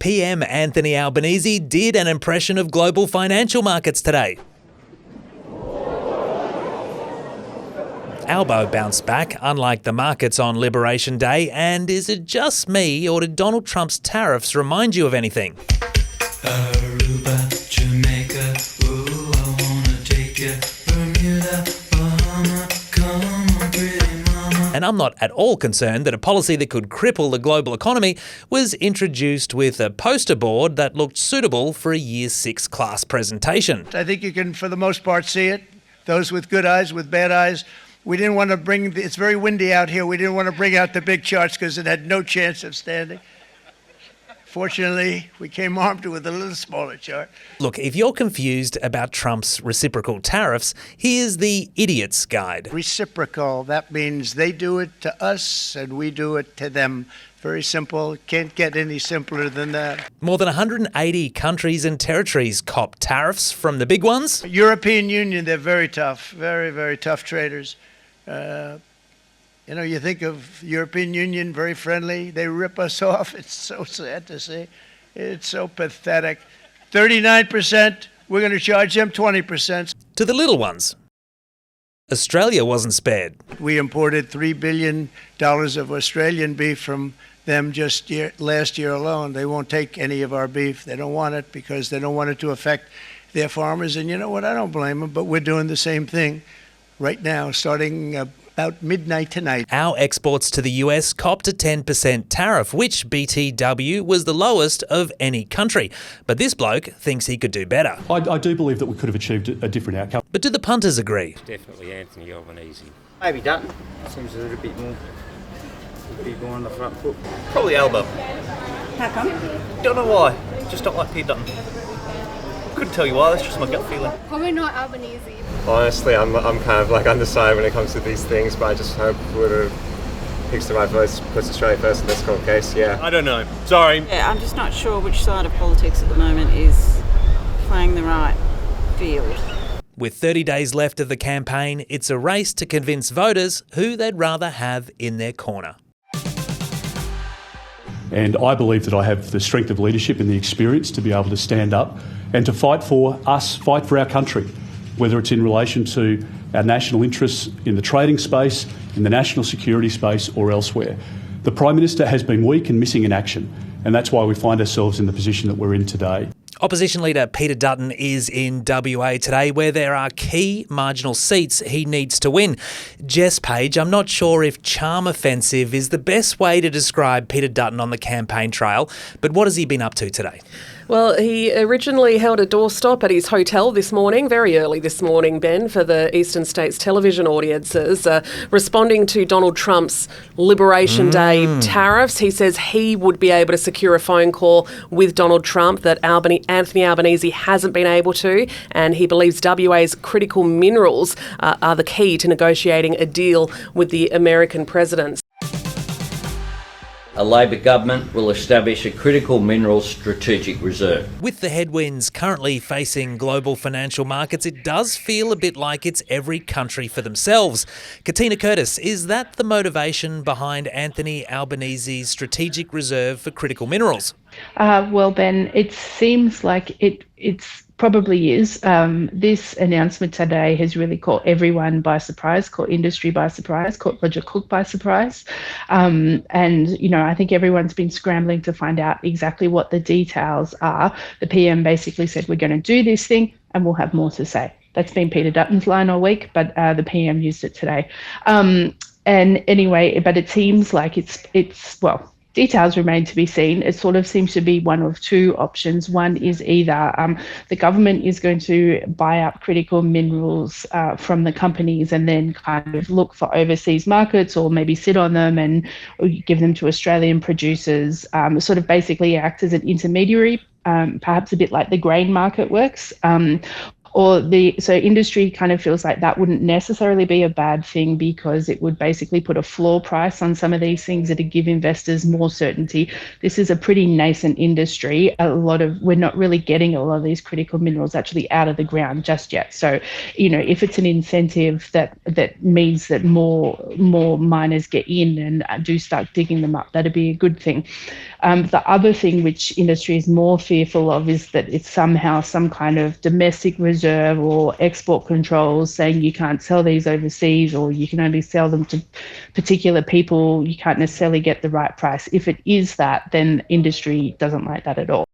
PM Anthony Albanese did an impression of global financial markets today. Albo bounced back, unlike the markets on Liberation Day, and is it just me, or did Donald Trump's tariffs remind you of anything? Aruba, Jamaica, ooh, I wanna take you, Bermuda, Bahama, come on, pretty mama. And I'm not at all concerned that a policy that could cripple the global economy was introduced with a poster board that looked suitable for a Year 6 class presentation. I think you can, for the most part, see it. Those with good eyes, with bad eyes. We didn't want to bring, it's very windy out here, we didn't want to bring out the big charts because it had no chance of standing. Fortunately, we came armed with a little smaller chart. Look, if you're confused about Trump's reciprocal tariffs, here's the Idiot's Guide. Reciprocal, that means they do it to us and we do it to them. Very simple, can't get any simpler than that. More than 180 countries and territories cop tariffs from the big ones. European Union, they're very tough, very, very tough traders. You think of European Union, very friendly. They rip us off. It's so sad to see. It's so pathetic. 39%, we're going to charge them 20%. To the little ones. Australia wasn't spared. We imported $3 billion of Australian beef from them just last year alone. They won't take any of our beef. They don't want it because they don't want it to affect their farmers. And you know what? I don't blame them, but we're doing the same thing right now, starting about midnight tonight. Our exports to the US copped a 10% tariff, which BTW was the lowest of any country. But this bloke thinks he could do better. I do believe that we could have achieved a different outcome. But do the punters agree? Definitely Anthony Albanese. Maybe Dutton. Seems a little bit more on the front foot. Probably Albo. How come? Don't know why. Just don't like Peter Dutton. Couldn't tell you why, that's just my gut feeling. Probably not Albanese. Honestly, I'm kind of like undecided when it comes to these things, but I just hope whoever picks the right votes puts Australia first in this court case, yeah. I don't know. Sorry. Yeah, I'm just not sure which side of politics at the moment is playing the right field. With 30 days left of the campaign, it's a race to convince voters who they'd rather have in their corner. And I believe that I have the strength of leadership and the experience to be able to stand up and to fight for us, fight for our country, whether it's in relation to our national interests in the trading space, in the national security space or elsewhere. The Prime Minister has been weak and missing in action, and that's why we find ourselves in the position that we're in today. Opposition leader Peter Dutton is in WA today, where there are key marginal seats he needs to win. Jess Page, I'm not sure if charm offensive is the best way to describe Peter Dutton on the campaign trail, but what has he been up to today? Well, he originally held a doorstop at his hotel this morning, very early this morning, Ben, for the Eastern States television audiences, responding to Donald Trump's Liberation Day tariffs. He says he would be able to secure a phone call with Donald Trump that Anthony Albanese hasn't been able to, and he believes WA's critical minerals are the key to negotiating a deal with the American president. A Labor government will establish a critical minerals strategic reserve. With the headwinds currently facing global financial markets, it does feel a bit like it's every country for themselves. Katina Curtis, is that the motivation behind Anthony Albanese's strategic reserve for critical minerals? Well, Ben, it seems like it's probably is. This announcement today has really caught everyone by surprise, caught industry by surprise, caught Roger Cook by surprise. And, I think everyone's been scrambling to find out exactly what the details are. The PM basically said, we're going to do this thing and we'll have more to say. That's been Peter Dutton's line all week, but the PM used it today. And anyway, but it seems like it's details remain to be seen. It sort of seems to be one of two options. One is either the government is going to buy up critical minerals from the companies and then kind of look for overseas markets, or maybe sit on them and give them to Australian producers, sort of basically act as an intermediary, perhaps a bit like the grain market works. So industry kind of feels like that wouldn't necessarily be a bad thing, because it would basically put a floor price on some of these things that would give investors more certainty. This is a pretty nascent industry. We're not really getting a lot of these critical minerals actually out of the ground just yet. So, if it's an incentive that means that more miners get in and do start digging them up, that'd be a good thing. The other thing which industry is more fearful of is that it's somehow some kind of domestic reserve or export controls saying you can't sell these overseas, or you can only sell them to particular people. You can't necessarily get the right price. If it is that, then industry doesn't like that at all.